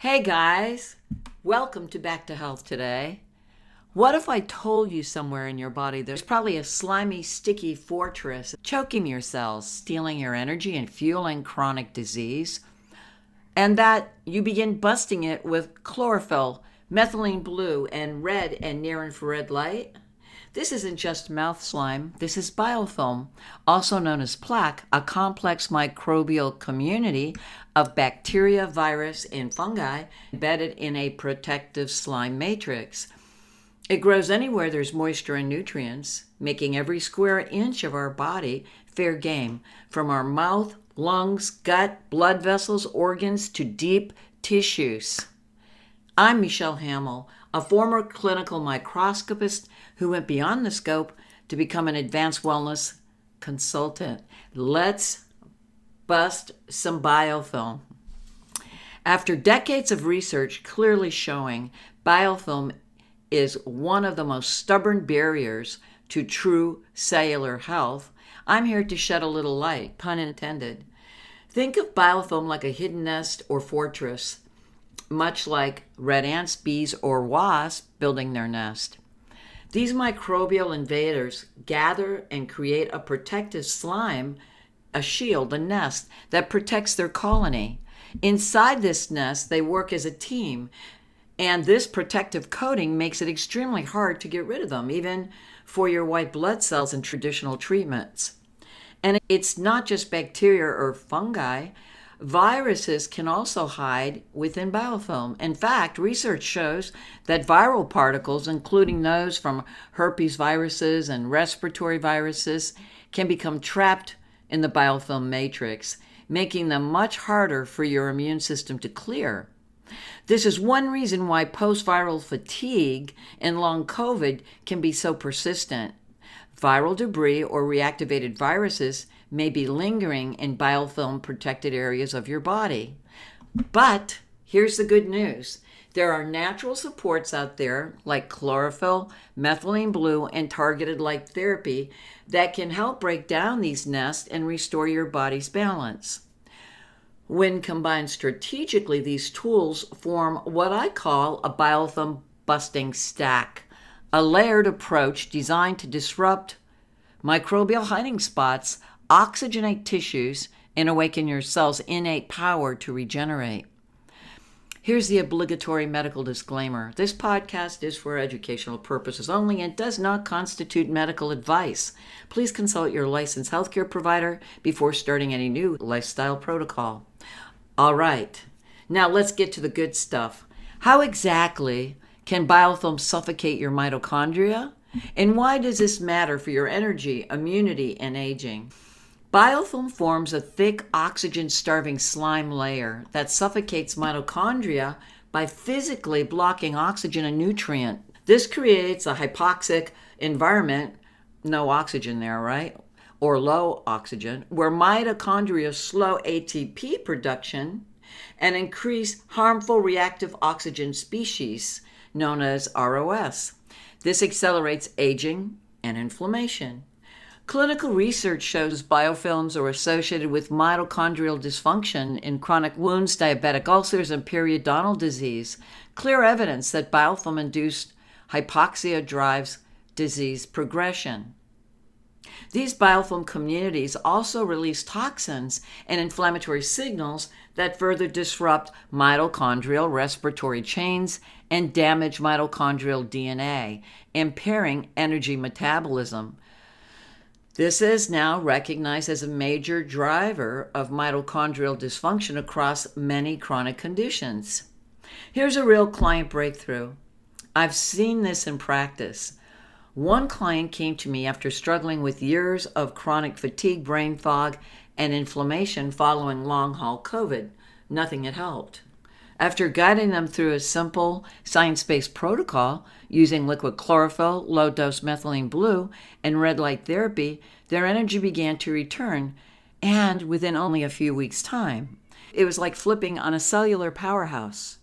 Hey guys, welcome to Back to Health today. What if I told you somewhere in your body there's probably a slimy, sticky fortress choking your cells, stealing your energy and fueling chronic disease, and that you begin busting it with chlorophyll, methylene blue, and red and near-infrared light? This isn't just mouth slime, this is biofilm, also known as plaque, a complex microbial community of bacteria, virus, and fungi embedded in a protective slime matrix. It grows anywhere there's moisture and nutrients, making every square inch of our body fair game, from our mouth, lungs, gut, blood vessels, organs, to deep tissues. I'm Michelle Hamel, a former clinical microscopist who went beyond the scope to become an advanced wellness consultant. Let's bust some biofilm. After decades of research clearly showing biofilm is one of the most stubborn barriers to true cellular health, I'm here to shed a little light, pun intended. Think of biofilm like a hidden nest or fortress, much like red ants, bees, or wasps building their nest. These microbial invaders gather and create a protective slime, a shield, a nest that protects their colony. Inside this nest, they work as a team, and this protective coating makes it extremely hard to get rid of them, even for your white blood cells in traditional treatments. And it's not just bacteria or fungi. Viruses can also hide within biofilm. In fact, research shows that viral particles, including those from herpes viruses and respiratory viruses, can become trapped in the biofilm matrix, making them much harder for your immune system to clear. This is one reason why post-viral fatigue and long COVID can be so persistent. Viral debris or reactivated viruses may be lingering in biofilm-protected areas of your body. But here's the good news. There are natural supports out there like chlorophyll, methylene blue, and targeted light therapy that can help break down these nests and restore your body's balance. When combined strategically, these tools form what I call a biofilm busting stack, a layered approach designed to disrupt microbial hiding spots, oxygenate tissues, and awaken your cell's innate power to regenerate. Here's the obligatory medical disclaimer. This podcast is for educational purposes only and does not constitute medical advice. Please consult your licensed healthcare provider before starting any new lifestyle protocol. All right, now let's get to the good stuff. How exactly can biofilm suffocate your mitochondria? And why does this matter for your energy, immunity, and aging? Biofilm forms a thick, oxygen-starving slime layer that suffocates mitochondria by physically blocking oxygen and nutrient. This creates a hypoxic environment, no oxygen there, right? Or low oxygen, where mitochondria slow ATP production and increase harmful reactive oxygen species, known as ROS. This accelerates aging and inflammation. Clinical research shows biofilms are associated with mitochondrial dysfunction in chronic wounds, diabetic ulcers, and periodontal disease. Clear evidence that biofilm-induced hypoxia drives disease progression. These biofilm communities also release toxins and inflammatory signals that further disrupt mitochondrial respiratory chains and damage mitochondrial DNA, impairing energy metabolism. This is now recognized as a major driver of mitochondrial dysfunction across many chronic conditions. Here's a real client breakthrough. I've seen this in practice. One client came to me after struggling with years of chronic fatigue, brain fog, and inflammation following long-haul COVID. Nothing had helped. After guiding them through a simple science-based protocol using liquid chlorophyll, low-dose methylene blue, and red light therapy, their energy began to return, and within only a few weeks' time. It was like flipping on a cellular powerhouse.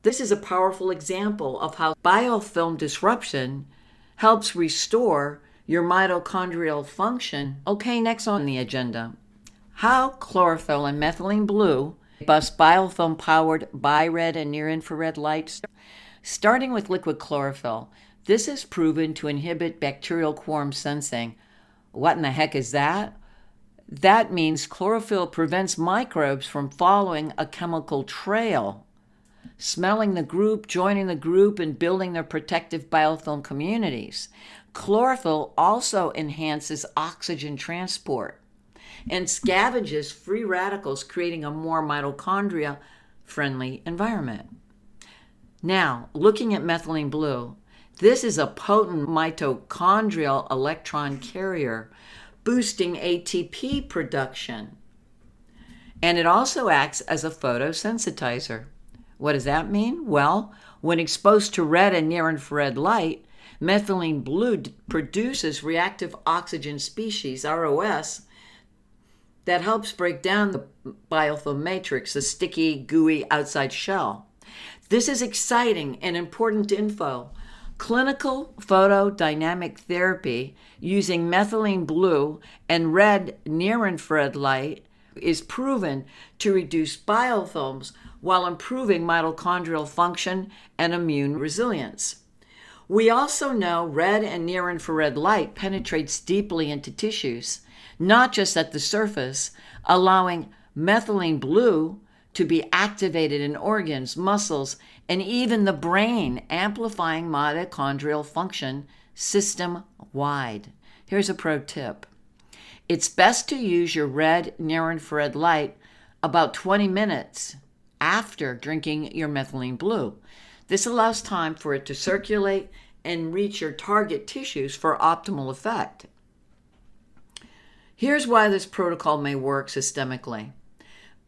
This is a powerful example of how biofilm disruption helps restore your mitochondrial function. Okay, next on the agenda, how chlorophyll and methylene blue bust biofilm powered by red and near infrared light, starting with liquid chlorophyll. This is proven to inhibit bacterial quorum sensing. What in the heck is that? That means chlorophyll prevents microbes from following a chemical trail, smelling the group, joining the group, and building their protective biofilm communities. Chlorophyll also enhances oxygen transport and scavenges free radicals, creating a more mitochondria-friendly environment. Now, looking at methylene blue, this is a potent mitochondrial electron carrier, boosting ATP production. And it also acts as a photosensitizer. What does that mean? Well, when exposed to red and near-infrared light, methylene blue produces reactive oxygen species, ROS, that helps break down the biofilm matrix, the sticky, gooey outside shell. This is exciting and important info. Clinical photodynamic therapy using methylene blue and red near-infrared light is proven to reduce biofilms while improving mitochondrial function and immune resilience. We also know red and near-infrared light penetrates deeply into tissues, not just at the surface, allowing methylene blue to be activated in organs, muscles, and even the brain, amplifying mitochondrial function system-wide. Here's a pro tip. It's best to use your red near-infrared light about 20 minutes after drinking your methylene blue. This allows time for it to circulate and reach your target tissues for optimal effect. Here's why this protocol may work systemically.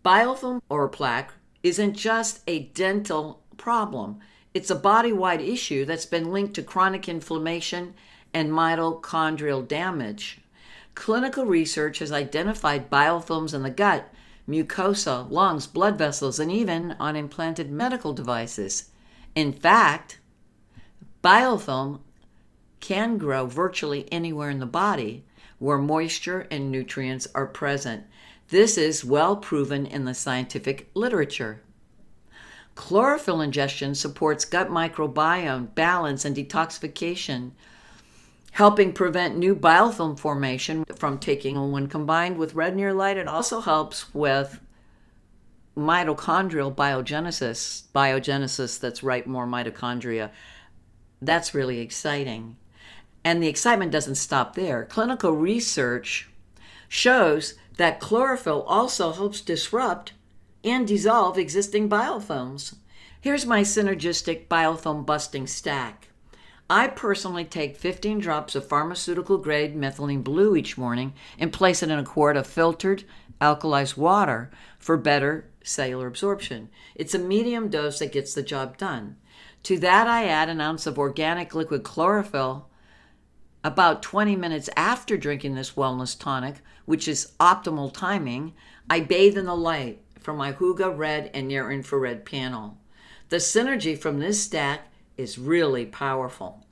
Biofilm or plaque isn't just a dental problem. It's a body-wide issue that's been linked to chronic inflammation and mitochondrial damage. Clinical research has identified biofilms in the gut, mucosa, lungs, blood vessels, and even on implanted medical devices. In fact, biofilm can grow virtually anywhere in the body where moisture and nutrients are present. This is well proven in the scientific literature. Chlorophyll ingestion supports gut microbiome balance and detoxification, helping prevent new biofilm formation from taking. When combined with red near light, it also helps with mitochondrial biogenesis that's right, more mitochondria. That's really exciting. And the excitement doesn't stop there. Clinical research shows that chlorophyll also helps disrupt and dissolve existing biofilms. Here's my synergistic biofilm busting stack. I personally take 15 drops of pharmaceutical-grade methylene blue each morning and place it in a quart of filtered, alkalized water for better cellular absorption. It's a medium dose that gets the job done. To that, I add an ounce of organic liquid chlorophyll about 20 minutes after drinking this wellness tonic, which is optimal timing. I bathe in the light from my Hygge red and near-infrared panel. The synergy from this stack is really powerful.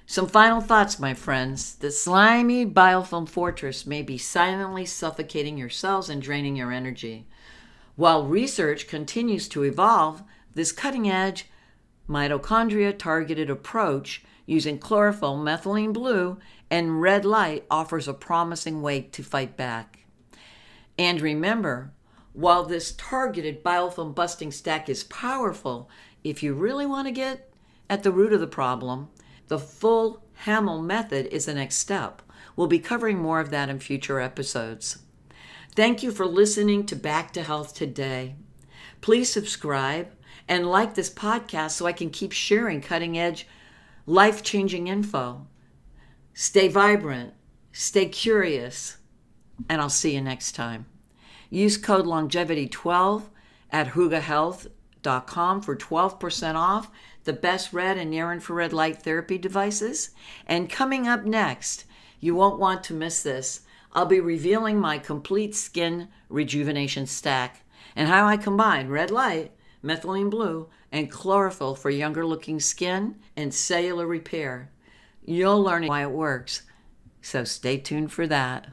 Some final thoughts, my friends. The slimy biofilm fortress may be silently suffocating your cells and draining your energy. While research continues to evolve, this cutting-edge mitochondria-targeted approach using chlorophyll, methylene blue, and red light offers a promising way to fight back. And remember, while this targeted biofilm busting stack is powerful, if you really want to get at the root of the problem, the full Hamel Method is the next step. We'll be covering more of that in future episodes. Thank you for listening to Back to Health today. Please subscribe and like this podcast so I can keep sharing cutting-edge, life-changing info. Stay vibrant, stay curious, and I'll see you next time. Use code longevity12 at hyggehealth.com for 12% off the best red and near-infrared light therapy devices. And coming up next, you won't want to miss this, I'll be revealing my complete skin rejuvenation stack and how I combine red light, methylene blue, and chlorophyll for younger looking skin and cellular repair. You'll learn why it works, so stay tuned for that.